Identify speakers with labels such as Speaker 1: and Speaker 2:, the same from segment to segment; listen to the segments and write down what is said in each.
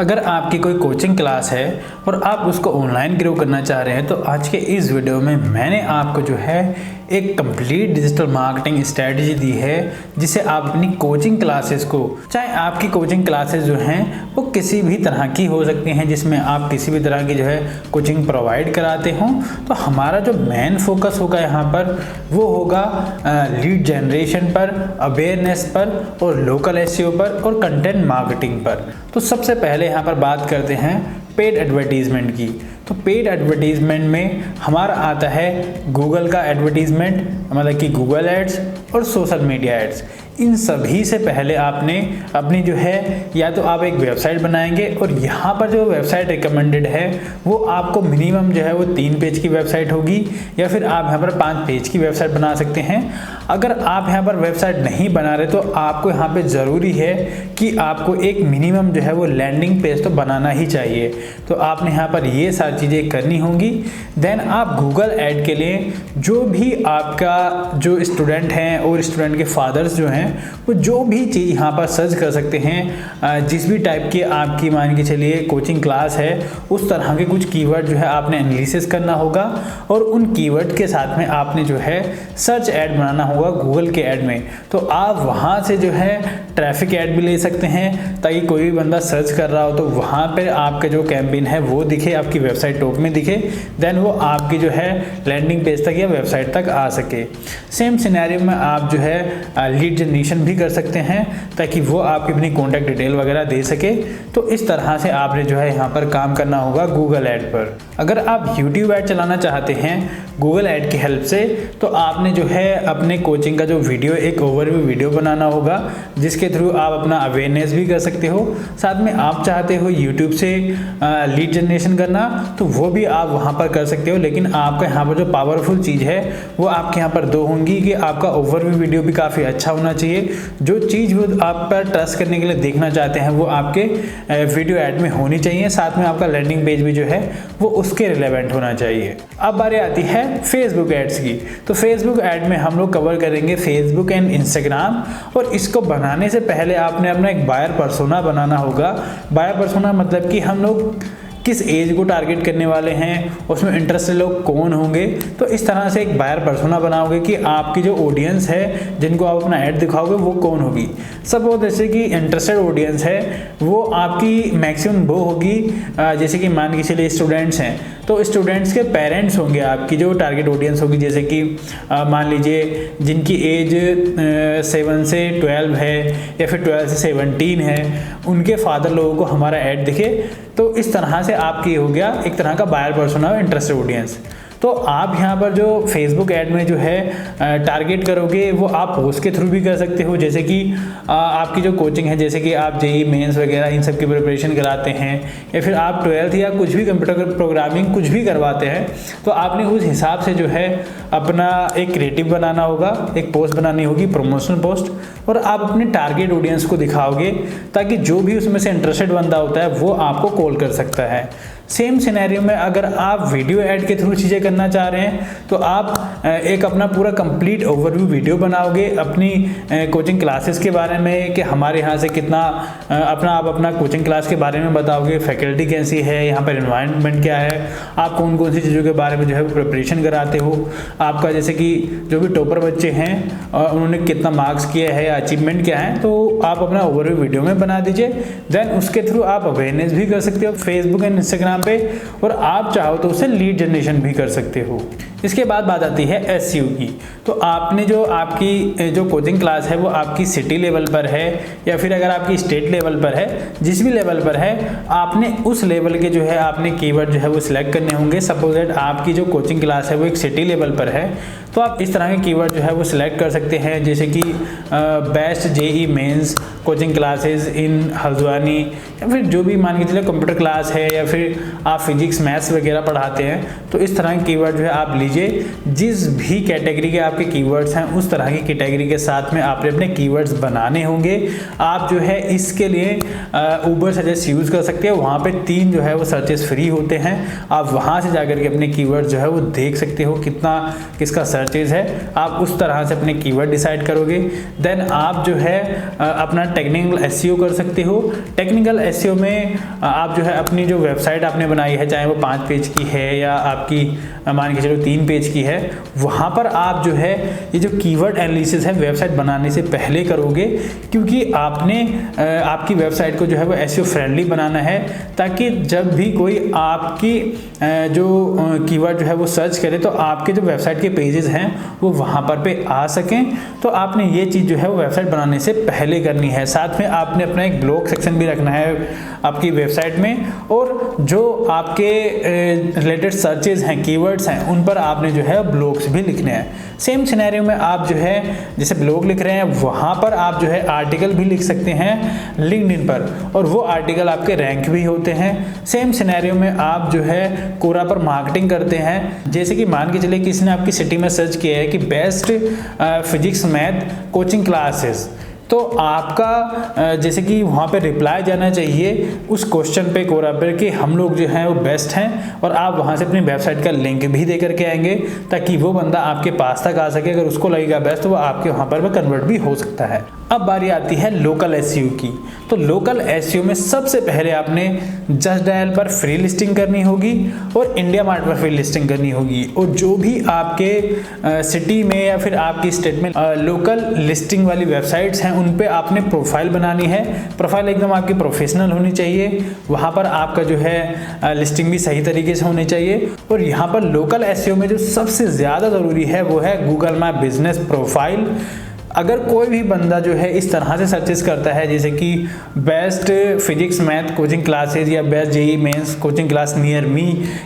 Speaker 1: अगर आपकी कोई कोचिंग क्लास है और आप उसको ऑनलाइन ग्रो करना चाह रहे हैं तो आज के इस वीडियो में मैंने आपको जो है एक कंप्लीट डिजिटल मार्केटिंग स्ट्रेटजी दी है जिसे आप अपनी कोचिंग क्लासेस को, चाहे आपकी कोचिंग क्लासेस जो हैं वो किसी भी तरह की हो सकती हैं जिसमें आप किसी भी तरह की जो है कोचिंग प्रोवाइड कराते हों, तो हमारा जो मेन फोकस होगा यहाँ पर वो होगा लीड जनरेशन पर, अवेयरनेस पर और लोकल एसईओ पर और कंटेंट मार्केटिंग पर। तो सबसे पहले यहाँ पर बात करते हैं पेड एडवर्टीजमेंट की। तो पेड एडवर्टीजमेंट में हमारा आता है गूगल का एडवर्टीजमेंट, मतलब कि गूगल एड्स और सोशल मीडिया एड्स। इन सभी से पहले आपने अपनी जो है या तो आप एक वेबसाइट बनाएंगे और यहाँ पर जो वेबसाइट रिकमेंडेड है वो आपको मिनिमम जो है वो 3 पेज की वेबसाइट होगी या फिर आप यहाँ पर 5 पेज की वेबसाइट बना सकते हैं। अगर आप यहाँ पर वेबसाइट नहीं बना रहे तो आपको यहाँ पे ज़रूरी है कि आपको एक मिनिमम जो है वो लैंडिंग पेज तो बनाना ही चाहिए। तो आपने यहाँ पर ये सारी चीज़ें करनी होंगी। देन आप गूगल ऐड के लिए जो भी आपका जो स्टूडेंट हैं और स्टूडेंट के फादर्स जो हैं वो जो भी चीज़ यहाँ पर सर्च कर सकते हैं, जिस भी टाइप की आपकी मान के चलिए कोचिंग क्लास है उस तरह के कुछ कीवर्ड जो है आपने एनालिसिस करना होगा और उन कीवर्ड के साथ में आपने जो है सर्च ऐड बनाना होगा गूगल के ऐड में। तो आप वहाँ से जो है ट्रैफिक ऐड भी ले सकते हैं ताकि कोई भी बंदा सर्च कर रहा हो तो वहाँ पर आपका जो कैंपेन है वो दिखे, आपकी वेबसाइट टॉप में दिखे, देन वो आपकी जो है लैंडिंग पेज तक या वेबसाइट तक आ सके। सेम सिनेरियो में आप जो है लीड जनरेशन भी कर सकते हैं ताकि वो आपकी अपनी कॉन्टैक्ट डिटेल वगैरह दे सके। तो इस तरह से आपने जो है यहाँ पर काम करना होगा गूगल ऐड पर। अगर आप यूट्यूब ऐड चलाना चाहते हैं गूगल ऐड की हेल्प से तो आपने जो है अपने कोचिंग का जो वीडियो, एक ओवरव्यू वीडियो बनाना होगा जिसके थ्रू आप अपना अवेयरनेस भी कर सकते हो। साथ में आप चाहते हो यूट्यूब से लीड जनरेशन करना तो वो भी आप वहाँ पर कर सकते हो, लेकिन आपका यहाँ पर जो पावरफुल चीज़ है वो आपके यहाँ पर 2 होंगी कि आपका ओवरव्यू वीडियो भी काफ़ी अच्छा होना चाहिए। जो चीज़ वो आप पर ट्रस्ट करने के लिए देखना चाहते हैं वो आपके वीडियो ऐड में होनी चाहिए। साथ में आपका लैंडिंग पेज भी जो है वो उसके रिलेवेंट होना चाहिए। अब बारी आती है फेसबुक एड्स की। तो फेसबुक ऐड में हम लोग कवर करेंगे फेसबुक एंड इंस्टाग्राम, और इसको बनाने से पहले आपने अपना एक बायर पर्सोना बनाना होगा। बायर पर्सोना मतलब कि हम लोग किस एज को टारगेट करने वाले हैं, उसमें इंटरेस्टेड लोग कौन होंगे। तो इस तरह से एक बायर पर्सोना बनाओगे कि आपकी जो ऑडियंस है जिनको आप अपना ऐड दिखाओगे वो कौन होगी। सपोज जैसे कि इंटरेस्टेड ऑडियंस है वो आपकी मैक्सिमम वो होगी, जैसे कि मान के चलिए स्टूडेंट्स हैं तो स्टूडेंट्स के पेरेंट्स होंगे आपकी जो टारगेट ऑडियंस होगी। जैसे कि मान लीजिए जिनकी एज 7 से 12 है या फिर 12 से 17 है, उनके फादर लोगों को हमारा ऐड दिखे। तो इस तरह से आपकी हो गया एक तरह का बायर पर्सोना इंटरेस्टेड ऑडियंस। तो आप यहाँ पर जो फेसबुक ऐड में जो है टारगेट करोगे वो आप पोस्ट के थ्रू भी कर सकते हो। जैसे कि आपकी जो कोचिंग है, जैसे कि आप जेईई मेंस वगैरह इन सब की प्रिपरेशन कराते हैं या फिर आप 12th या कुछ भी कंप्यूटर प्रोग्रामिंग कुछ भी करवाते हैं, तो आपने उस हिसाब से जो है अपना एक क्रिएटिव बनाना होगा, एक पोस्ट बनानी होगी, प्रमोशनल पोस्ट, और आप अपने टारगेट ऑडियंस को दिखाओगे ताकि जो भी उसमें से इंटरेस्टेड बंदा होता है वो आपको कॉल कर सकता है। सेम सिनेरियो में अगर आप वीडियो ऐड के थ्रू चीज़ें करना चाह रहे हैं तो आप एक अपना पूरा कंप्लीट ओवरव्यू वीडियो बनाओगे अपनी कोचिंग क्लासेस के बारे में कि हमारे यहाँ से कितना आप अपना कोचिंग क्लास के बारे में बताओगे, फैकल्टी कैसी है, यहाँ पर एनवायरनमेंट क्या है, आप कौन कौन सी चीज़ों के बारे में जो है प्रिपरेशन कराते हो, आपका जैसे कि जो भी टॉपर बच्चे हैं उन्होंने कितना मार्क्स किया है या अचीवमेंट क्या है, तो आप अपना ओवरव्यू वीडियो में बना दीजिए। देन उसके थ्रू आप अवेयरनेस भी कर सकते हो फेसबुक एंड इंस्टाग्राम पे, और आप चाहो तो उससे लीड जनरेशन भी कर सकते हो। इसके बाद बात आती है एसईओ की। तो आपने जो आपकी जो कोचिंग क्लास है वो आपकी सिटी लेवल पर है या फिर अगर आपकी स्टेट लेवल पर है, जिस भी लेवल पर है आपने उस लेवल के जो है आपने कीवर्ड जो है वो सिलेक्ट करने होंगे। सपोज दैट आपकी जो कोचिंग क्लास है वो एक सिटी लेवल पर है तो आप इस तरह के कीवर्ड जो है वो सिलेक्ट कर सकते हैं, जैसे कि best JEE mains coaching classes in Haldwani, या फिर जो भी मान के चलिए कंप्यूटर क्लास है या फिर आप फिजिक्स मैथ्स वगैरह पढ़ाते हैं, तो इस तरह के कीवर्ड जो है आप लीजिए। जिस भी कैटेगरी के आपके कीवर्ड्स हैं उस तरह की कैटेगरी के साथ में आपने अपने कीवर्ड्स बनाने होंगे। आप जो है इसके लिए ऊबर सजेस्ट यूज़ कर सकते हैं, वहाँ पे 3 जो है वो सर्चेस फ्री होते हैं। आप वहाँ से जाकर के अपने कीवर्ड्स जो है वो देख सकते हो कितना किसका सर्चेज है। आप उस तरह से अपने कीवर्ड डिसाइड करोगे। देन आप जो है अपना टेक्निकल एसईओ कर सकते हो। टेक्निकल एसईओ में आप जो है अपनी जो वेबसाइट आपने बनाई है, चाहे वो 5 पेज की है या आपकी मान के चलो 3 पेज की है, वहाँ पर आप जो है ये जो कीवर्ड एनालिसिस है वेबसाइट बनाने से पहले करोगे, क्योंकि आपने आपकी वेबसाइट को जो है वो एसईओ फ्रेंडली बनाना है, ताकि जब भी कोई आपकी जो कीवर्ड जो है वो सर्च करे तो आपके जो वेबसाइट के पेजेस हैं वो वहाँ पर पे आ सकें। तो आपने ये चीज़ जो है वो वेबसाइट बनाने से पहले करनी है। साथ में आपने अपना एक ब्लॉग सेक्शन भी रखना है आपकी वेबसाइट में, और जो आपके रिलेटेड सर्चेज हैं, कीवर्ड्स हैं, उन पर आपने जो है ब्लॉग्स भी लिखने हैं। सेम सिनेरियो में आप जो है जैसे ब्लॉग लिख रहे हैं, वहाँ पर आप जो है आर्टिकल भी लिख सकते हैं लिंक्डइन पर, और वो आर्टिकल आपके रैंक भी होते हैं। सेम सिनेरियो में आप जो है कोरा पर मार्केटिंग करते हैं। जैसे कि मान के चलिए किसी ने आपकी सिटी में सर्च किया है कि best physics math coaching classes, तो आपका जैसे कि वहाँ पे रिप्लाई जाना चाहिए उस क्वेश्चन पे कोरा पर कि हम लोग जो हैं वो बेस्ट हैं, और आप वहाँ से अपनी वेबसाइट का लिंक भी दे करके आएंगे, ताकि वो बंदा आपके पास तक आ सके। अगर उसको लगेगा बेस्ट तो वो आपके वहाँ पर कन्वर्ट भी हो सकता है। अब बारी आती है लोकल एसईओ की। तो लोकल एसईओ में सबसे पहले आपने जस्ट डायल पर फ्री लिस्टिंग करनी होगी और इंडिया मार्ट पर फ्री लिस्टिंग करनी होगी, और जो भी आपके सिटी में या फिर आपकी स्टेट में लोकल लिस्टिंग वाली वेबसाइट्स हैं उन पे आपने प्रोफाइल बनानी है। प्रोफाइल एकदम आपकी प्रोफेशनल होनी चाहिए, वहाँ पर आपका जो है लिस्टिंग भी सही तरीके से होनी चाहिए। और यहाँ पर लोकल एसईओ में जो सबसे ज़्यादा ज़रूरी है वो है गूगल माय बिजनेस प्रोफाइल। अगर कोई भी बंदा जो है इस तरह से सर्चेस करता है, जैसे कि best physics math coaching classes या best JEE mains coaching class near me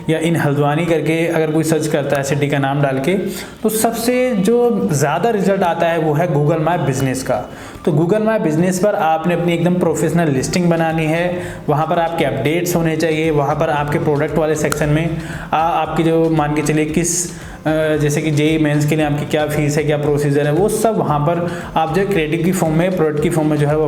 Speaker 1: या इन हल्द्वानी करके अगर कोई सर्च करता है सिटी का नाम डाल के, तो सबसे जो ज़्यादा रिजल्ट आता है वो है गूगल माय बिजनेस का। तो गूगल माय बिजनेस पर आपने अपनी एकदम प्रोफेशनल लिस्टिंग बनानी है, वहाँ पर आपके अपडेट्स होने चाहिए, वहाँ पर आपके प्रोडक्ट वाले सेक्शन में आपकी जो मान के चलिए किस जैसे कि जेईई मेंस के लिए आपकी क्या फीस है, क्या प्रोसीजर है, वो सब वहाँ पर आप जो क्रिएटिव की फॉर्म में, प्रोडक्ट की फॉर्म में जो है वो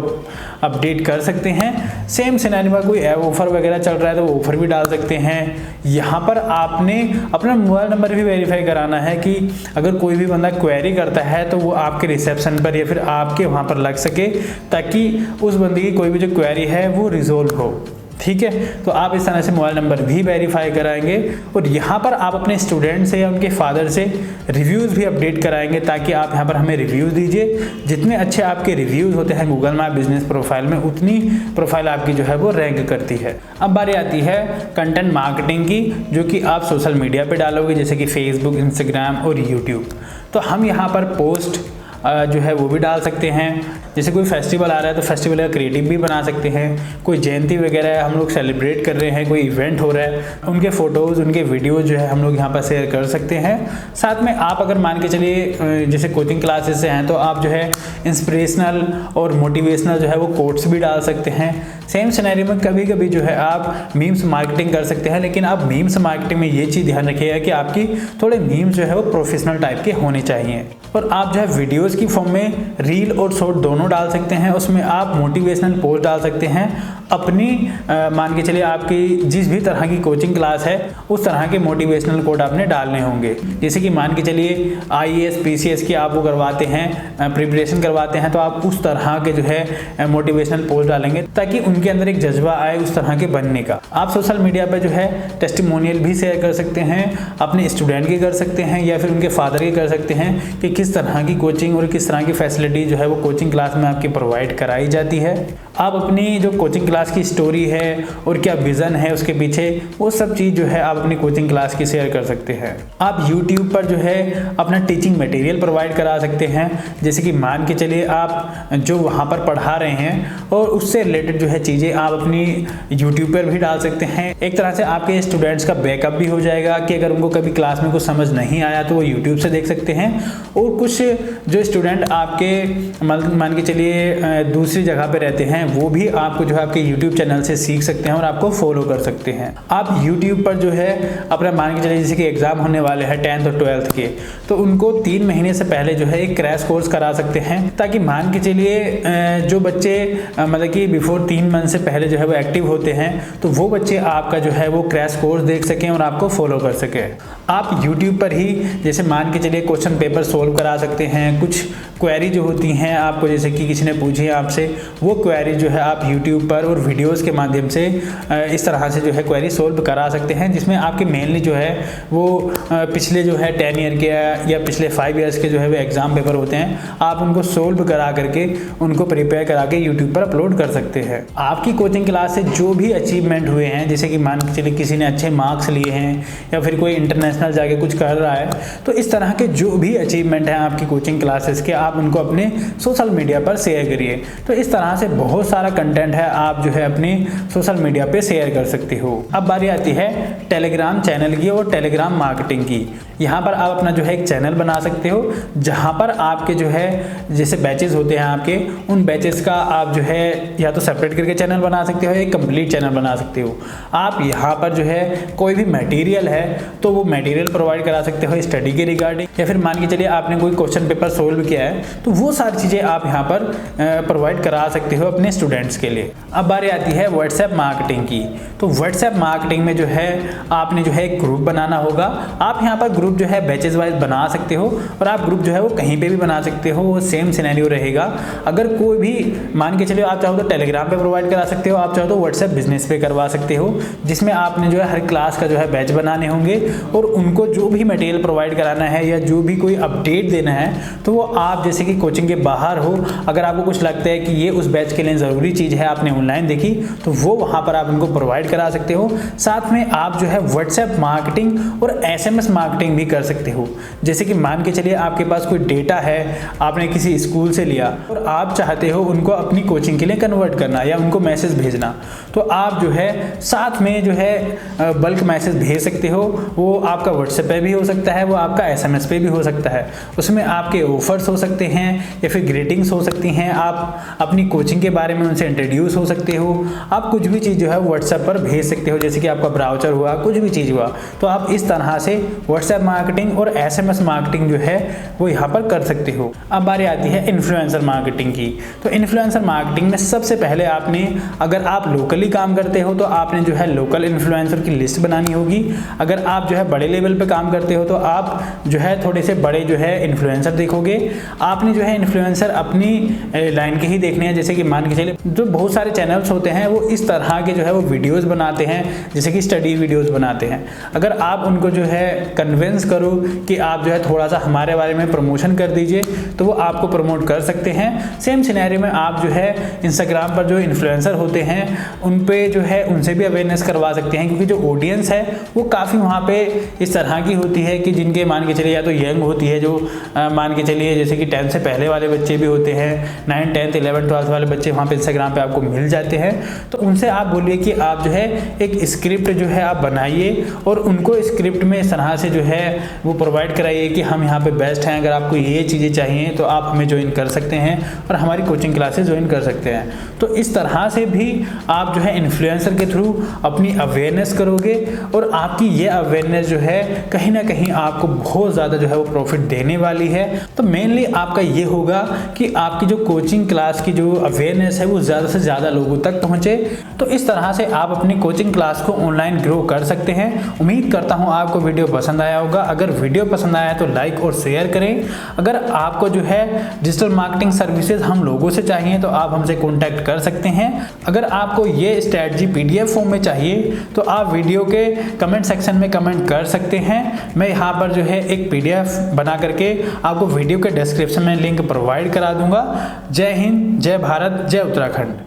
Speaker 1: अपडेट कर सकते हैं। सेम सिनेरियो में कोई ऑफर वगैरह चल रहा है तो वो ऑफर भी डाल सकते हैं। यहाँ पर आपने अपना मोबाइल नंबर भी वेरीफाई कराना है कि अगर कोई भी बंदा क्वेरी करता है तो वो आपके रिसेप्शन पर या फिर आपके वहाँ पर लग सके, ताकि उस बंदे की कोई भी जो क्वेरी है वो रिजोल्व हो। ठीक है, तो आप इस तरह से मोबाइल नंबर भी वेरीफाई कराएंगे, और यहाँ पर आप अपने स्टूडेंट से या उनके फादर से रिव्यूज़ भी अपडेट कराएंगे, ताकि आप यहाँ पर हमें रिव्यूज़ दीजिए। जितने अच्छे आपके रिव्यूज़ होते हैं गूगल माय बिजनेस प्रोफाइल में, उतनी प्रोफाइल आपकी जो है वो रैंक करती है। अब बारी आती है कंटेंट मार्केटिंग की, जो कि आप सोशल मीडिया पे डालोगे, जैसे कि फेसबुक, इंस्टाग्राम और यूट्यूब। तो हम यहाँ पर पोस्ट जो है वो भी डाल सकते हैं। जैसे कोई फेस्टिवल आ रहा है तो फेस्टिवल का क्रिएटिव भी बना सकते हैं। कोई जयंती वगैरह हम लोग सेलिब्रेट कर रहे हैं, कोई इवेंट हो रहा है, उनके फ़ोटोज़, उनके वीडियोज़ जो है हम लोग यहाँ पर शेयर कर सकते हैं। साथ में आप अगर मान के चलिए जैसे कोचिंग क्लासेस से हैं तो आप जो है इंस्पिरेशनल और मोटिवेशनल जो है वो कोट्स भी डाल सकते हैं। सेम सिनेरियो में कभी कभी जो है आप मीम्स मार्केटिंग कर सकते हैं, लेकिन आप मीम्स मार्केटिंग में ये चीज़ ध्यान रखिएगा कि आपकी थोड़े मीम्स जो है वो प्रोफेशनल टाइप के होने चाहिए। और आप जो है वीडियोस की फॉर्म में रील और शॉर्ट दोनों डाल सकते हैं। उसमें आप मोटिवेशनल पोस्ट डाल सकते हैं, अपनी मान के चलिए आपकी जिस भी तरह की कोचिंग क्लास है उस तरह के मोटिवेशनल कोड आपने डालने होंगे। जैसे कि मान के चलिए आईएएस पीसीएस की आप वो करवाते हैं, प्रिपरेशन करवाते हैं, तो आप उस तरह के जो है मोटिवेशनल पोस्ट डालेंगे, ताकि उनके अंदर एक जज्बा आए उस तरह के बनने का। आप सोशल मीडिया पर जो है टेस्टिमोनियल भी शेयर कर सकते हैं, अपने स्टूडेंट के कर सकते हैं या फिर उनके फादर के कर सकते हैं कि किस तरह की कोचिंग और किस तरह की फैसिलिटी जो है वो कोचिंग क्लास में आपकी प्रोवाइड कराई जाती है। आप अपनी जो कोचिंग क्लास की स्टोरी है और क्या विज़न है उसके पीछे, वो सब चीज़ जो है आप अपनी कोचिंग क्लास की शेयर कर सकते हैं। आप YouTube पर जो है अपना टीचिंग मटेरियल प्रोवाइड करा सकते हैं। जैसे कि मान के चलिए आप जो वहाँ पर पढ़ा रहे हैं और उससे रिलेटेड जो है चीज़ें आप अपनी YouTube पर भी डाल सकते हैं। एक तरह से आपके स्टूडेंट्स का बैकअप भी हो जाएगा कि अगर उनको कभी क्लास में कुछ समझ नहीं आया तो वो YouTube से देख सकते हैं। और कुछ जो स्टूडेंट आपके मान के चलिए दूसरी जगह पे रहते हैं, वो भी आपको जो है आपके यूट्यूब चैनल से सीख सकते हैं और आपको फॉलो कर सकते हैं। आप यूट्यूब पर जो है अपना मान के चलिए जैसे कि एग्जाम होने वाले हैं 10th और 12th के, तो उनको 3 महीने से पहले जो है एक क्रैश कोर्स करा सकते हैं, ताकि मान के चलिए जो बच्चे मतलब कि बिफोर 3 मंथ से पहले जो है वो एक्टिव होते हैं, तो वो बच्चे आपका जो है वो क्रैश कोर्स देख सकें और आपको फॉलो कर सकें। आप यूट्यूब पर ही जैसे मान के चलिए क्वेश्चन पेपर सोल्व करा सकते हैं। कुछ क्वेरी जो होती हैं आपको, जैसे कि किसी ने पूछी है आपसे, वो क्वेरी जो है आप यूट्यूब पर और वीडियोस के माध्यम से इस तरह से जो है क्वेरी सोल्व करा सकते हैं, जिसमें आपके मेनली जो है वो पिछले जो है 10 ईयर के या पिछले 5 ईयर्स के जो है वो एग्जाम पेपर होते हैं, आप उनको सोल्व करा करके उनको प्रिपेयर करा के यूट्यूब पर अपलोड कर सकते हैं। आपकी कोचिंग क्लास से जो भी अचीवमेंट हुए हैं, जैसे कि मान के चलिए किसी ने अच्छे मार्क्स लिए हैं या फिर कोई इंटरनेशनल जाके कुछ कर रहा है, तो इस तरह के जो भी अचीवमेंट हैं आपकी कोचिंग क्लासेस के, आप उनको अपने सोशल मीडिया पर शेयर करिए। तो इस तरह से बहुत सारा कंटेंट है, आप जो है अपनी सोशल मीडिया पे शेयर कर सकते हो। अब बारी आती है टेलीग्राम चैनल की और टेलीग्राम मार्केटिंग की। यहाँ पर आप अपना जो है एक चैनल बना सकते हो, जहाँ पर आपके जो है जैसे बैचेस होते हैं आपके, उन बैचेस का आप जो है या तो सेपरेट करके चैनल बना सकते हो या एक कंप्लीट चैनल बना सकते हो। आप यहाँ पर जो है कोई भी मटेरियल है तो वो मटेरियल प्रोवाइड करा सकते हो स्टडी के रिगार्डिंग, या फिर मान के चलिए आपने कोई क्वेश्चन पेपर सोल्व किया है तो वो सारी चीज़ें आप यहाँ पर प्रोवाइड करा सकते हो अपने स्टूडेंट्स के लिए। अब बारी आती है व्हाट्सएप मार्केटिंग की। तो व्हाट्सएप मार्केटिंग में जो है आपने जो है एक ग्रुप बनाना होगा। आप यहाँ पर ग्रुप जो है बैचेस वाइज बना सकते हो और आप ग्रुप जो है वो कहीं पे भी बना सकते हो, वो सेम सिनेरियो रहेगा। अगर कोई भी मान के चलिए आप चाहो तो टेलीग्राम पे प्रोवाइड करा सकते हो, आप चाहो तो व्हाट्सएप बिजनेस पे करवा सकते हो, जिसमें आपने जो है हर क्लास का जो है बैच बनाने होंगे और उनको जो भी मटेरियल प्रोवाइड कराना है या जो भी कोई अपडेट देना है, तो वो आप जैसे कि कोचिंग के बाहर हो, अगर आपको कुछ लगता है कि ये उस बैच के लिए ज़रूरी चीज़ है, आपने ऑनलाइन देखी, तो वो वहाँ पर आप उनको प्रोवाइड करा सकते हो। साथ में आप जो है व्हाट्सएप मार्केटिंग और SMS मार्केटिंग भी कर सकते हो। जैसे कि मान के चलिए आपके पास कोई डेटा है, आपने किसी स्कूल से लिया और आप चाहते हो उनको अपनी कोचिंग के लिए कन्वर्ट करना या उनको मैसेज भेजना, तो आप जो है साथ में जो है बल्क मैसेज भेज सकते हो। वो आपका व्हाट्सएप पे भी हो सकता है, वो आपका SMS पे भी हो सकता है। उसमें आपके ऑफर्स हो सकते हैं या फिर ग्रीटिंग्स हो सकती हैं, आप अपनी कोचिंग के बारे में उनसे इंट्रोड्यूस हो सकते हो। आप कुछ भी चीज़ जो है व्हाट्सएप पर भेज सकते हो, जैसे कि आपका ब्राउचर हुआ, कुछ भी चीज़ हुआ, तो आप इस तरह से व्हाट्सएप मार्केटिंग और SMS मार्केटिंग जो है वो यहाँ पर कर सकते हो। अब बारी आती है इन्फ्लुएंसर मार्केटिंग की। तो इन्फ्लुएंसर मार्केटिंग में सबसे पहले आपने, अगर आप लोकली काम करते हो तो आपने जो है लोकल इन्फ्लुएंसर की लिस्ट बनानी होगी। अगर आप जो है बड़े लेवल पे काम करते हो तो आप जो है थोड़े से बड़े जो है इन्फ्लुएंसर देखोगे। आपने जो है इन्फ्लुएंसर अपनी लाइन के ही देखने हैं, जैसे कि मान के चलिए जो बहुत सारे चैनल्स होते हैं वो इस तरह के जो है वो वीडियोस बनाते हैं, जैसे कि स्टडी वीडियोस बनाते हैं। अगर आप उनको जो है कन्विंस करो कि आप जो है थोड़ा सा हमारे बारे में प्रमोशन कर दीजिए, तो वो आपको प्रमोट कर सकते हैं। सेम सिनेरियो में आप जो है इंस्टाग्राम पर जो इन्फ्लुएंसर होते हैं उन पे जो है उनसे भी अवेयरनेस करवा सकते हैं, क्योंकि जो ऑडियंस है वो काफ़ी वहाँ पे इस तरह की होती है कि जिनके मान के चलिए या तो यंग होती है, जो मान के चलिए जैसे कि 10 से पहले वाले बच्चे भी होते हैं, 9, 10, 11, 12 वाले बच्चे वहाँ पे इंस्टाग्राम पे आपको मिल जाते हैं। तो उनसे आप बोलिए कि आप जो है एक स्क्रिप्ट जो है आप बनाइए और उनको स्क्रिप्ट में इस तरह से जो है वो प्रोवाइड कराइए कि हम यहाँ पे बेस्ट हैं, अगर आपको ये चीज़ें चाहिए तो आप हमें ज्वाइन कर सकते हैं और हमारी कोचिंग क्लासेस ज्वाइन कर सकते हैं। तो इस तरह से भी आप जो है इन्फ्लुएंसर के थ्रू अपनी अवेयरनेस करोगे और आपकी ये अवेयरनेस जो है कहीं ना कहीं आपको बहुत ज़्यादा जो है वो प्रॉफिट देने वाली है। तो मेनली आपका ये होगा कि आपकी जो कोचिंग क्लास की जो अवेयरनेस है वो ज़्यादा से ज़्यादा लोगों तक पहुँचे। तो इस तरह से आप अपनी कोचिंग क्लास को ऑनलाइन ग्रो कर सकते हैं। उम्मीद करता हूँ आपको वीडियो पसंद आया होगा। अगर वीडियो पसंद आया तो लाइक और शेयर करें। अगर आपको जो है डिजिटल मार्केटिंग सर्विसेज हम लोगों से चाहिए तो आप हमसे कॉन्टैक्ट कर सकते हैं। अगर आपको ये स्ट्रैटेजी PDF फॉर्म में चाहिए तो आप वीडियो के कमेंट सेक्शन में कमेंट कर सकते हैं। मैं यहाँ पर जो है एक PDF बना करके आपको वीडियो के डिस्क्रिप्शन में लिंक प्रोवाइड करा दूंगा। जय हिंद, जय भारत, जय उत्तराखंड।